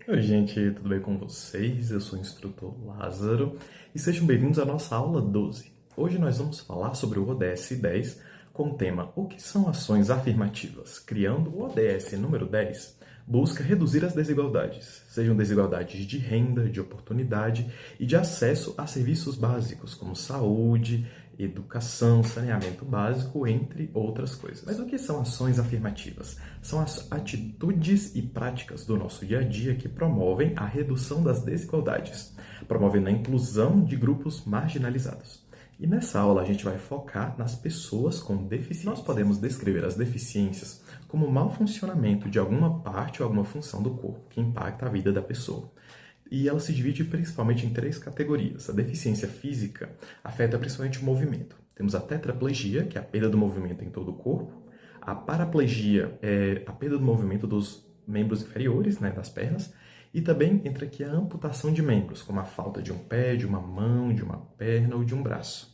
Oi, gente, tudo bem com vocês? Eu sou o instrutor Lázaro e sejam bem-vindos à nossa aula 12. Hoje nós vamos falar sobre o ODS 10 com o tema O que são ações afirmativas? Criando o ODS número 10 busca reduzir as desigualdades, sejam desigualdades de renda, de oportunidade e de acesso a serviços básicos como saúde, educação, saneamento básico, entre outras coisas. Mas o que são ações afirmativas? São as atitudes e práticas do nosso dia a dia que promovem a redução das desigualdades, promovendo a inclusão de grupos marginalizados. E nessa aula a gente vai focar nas pessoas com deficiência. Nós podemos descrever as deficiências como o mau funcionamento de alguma parte ou alguma função do corpo que impacta a vida da pessoa. E ela se divide principalmente em três categorias. A deficiência física afeta principalmente o movimento. Temos a tetraplegia, que é a perda do movimento em todo o corpo. A paraplegia é a perda do movimento dos membros inferiores, das pernas. E também entra aqui a amputação de membros, como a falta de um pé, de uma mão, de uma perna ou de um braço.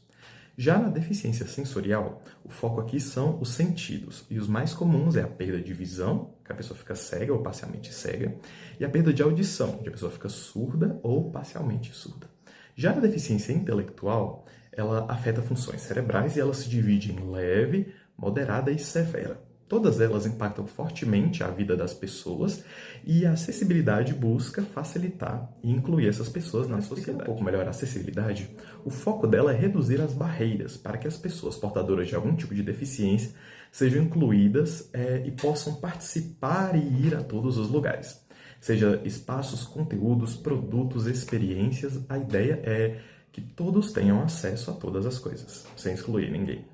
Já na deficiência sensorial, o foco aqui são os sentidos, e os mais comuns é a perda de visão, que a pessoa fica cega ou parcialmente cega, e a perda de audição, que a pessoa fica surda ou parcialmente surda. Já na deficiência intelectual, ela afeta funções cerebrais e ela se divide em leve, moderada e severa. Todas elas impactam fortemente a vida das pessoas e a acessibilidade busca facilitar e incluir essas pessoas na sociedade. Um pouco melhor a acessibilidade, o foco dela é reduzir as barreiras para que as pessoas portadoras de algum tipo de deficiência sejam incluídas e possam participar e ir a todos os lugares. Seja espaços, conteúdos, produtos, experiências, a ideia é que todos tenham acesso a todas as coisas, sem excluir ninguém.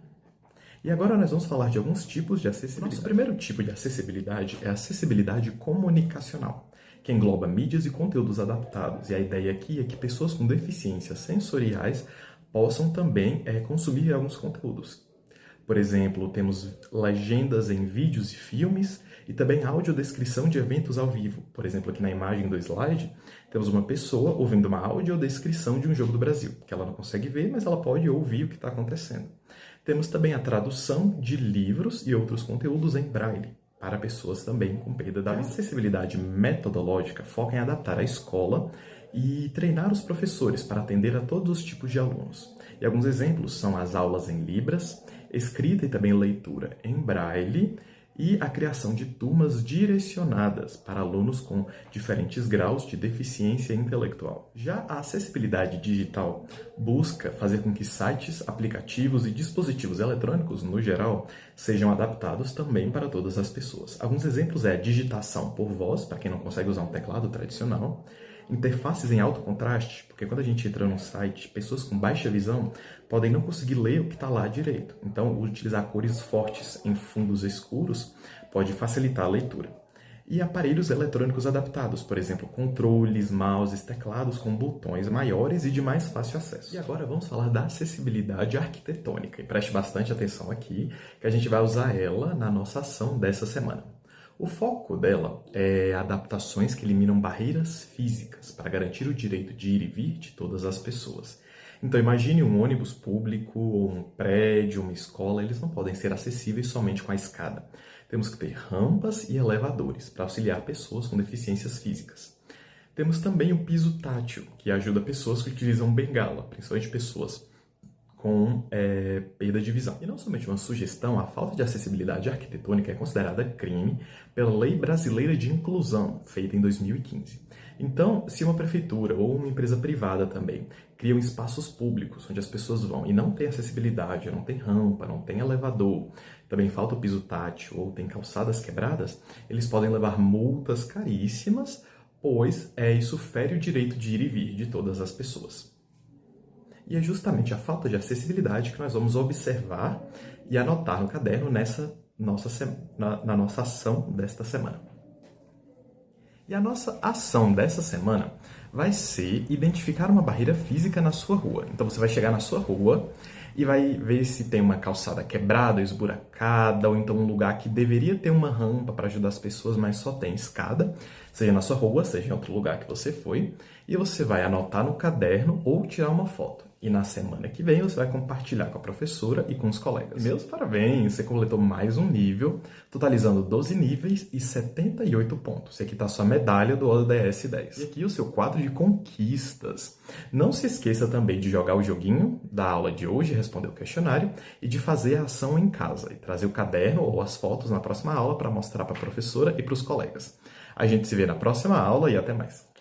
E agora nós vamos falar de alguns tipos de acessibilidade. Nosso primeiro tipo de acessibilidade é a acessibilidade comunicacional, que engloba mídias e conteúdos adaptados. E a ideia aqui é que pessoas com deficiências sensoriais possam também consumir alguns conteúdos. Por exemplo, temos legendas em vídeos e filmes e também audiodescrição de eventos ao vivo. Por exemplo, aqui na imagem do slide, temos uma pessoa ouvindo uma audiodescrição de um jogo do Brasil, que ela não consegue ver, mas ela pode ouvir o que está acontecendo. Temos também a tradução de livros e outros conteúdos em braille, para pessoas também com perda da visão. A acessibilidade metodológica foca em adaptar a escola e treinar os professores para atender a todos os tipos de alunos. E alguns exemplos são as aulas em Libras, escrita e também leitura em braille, e a criação de turmas direcionadas para alunos com diferentes graus de deficiência intelectual. Já a acessibilidade digital busca fazer com que sites, aplicativos e dispositivos eletrônicos, no geral, sejam adaptados também para todas as pessoas. Alguns exemplos é a digitação por voz, para quem não consegue usar um teclado tradicional, interfaces em alto contraste, porque quando a gente entra num site, pessoas com baixa visão podem não conseguir ler o que está lá direito. Então, utilizar cores fortes em fundos escuros pode facilitar a leitura. E aparelhos eletrônicos adaptados, por exemplo, controles, mouses, teclados com botões maiores e de mais fácil acesso. E agora vamos falar da acessibilidade arquitetônica. E preste bastante atenção aqui, que a gente vai usar ela na nossa ação dessa semana. O foco dela é adaptações que eliminam barreiras físicas para garantir o direito de ir e vir de todas as pessoas. Então imagine um ônibus público, ou um prédio, uma escola, eles não podem ser acessíveis somente com a escada. Temos que ter rampas e elevadores para auxiliar pessoas com deficiências físicas. Temos também o piso tátil, que ajuda pessoas que utilizam bengala, principalmente pessoas com perda de visão. E não somente uma sugestão, a falta de acessibilidade arquitetônica é considerada crime pela Lei Brasileira de Inclusão, feita em 2015. Então, se uma prefeitura ou uma empresa privada também criam espaços públicos onde as pessoas vão e não tem acessibilidade, não tem rampa, não tem elevador, também falta o piso tátil ou tem calçadas quebradas, eles podem levar multas caríssimas, pois isso fere o direito de ir e vir de todas as pessoas. E é justamente a falta de acessibilidade que nós vamos observar e anotar no caderno na nossa ação desta semana. E a nossa ação dessa semana vai ser identificar uma barreira física na sua rua. Então você vai chegar na sua rua e vai ver se tem uma calçada quebrada, esburacada, ou então um lugar que deveria ter uma rampa para ajudar as pessoas, mas só tem escada, seja na sua rua, seja em outro lugar que você foi, e você vai anotar no caderno ou tirar uma foto. E na semana que vem você vai compartilhar com a professora e com os colegas. Meus parabéns, você completou mais um nível, totalizando 12 níveis e 78 pontos. E aqui está a sua medalha do ODS 10. E aqui o seu quadro de conquistas. Não se esqueça também de jogar o joguinho da aula de hoje, responder o questionário, e de fazer a ação em casa, e trazer o caderno ou as fotos na próxima aula para mostrar para a professora e para os colegas. A gente se vê na próxima aula e até mais.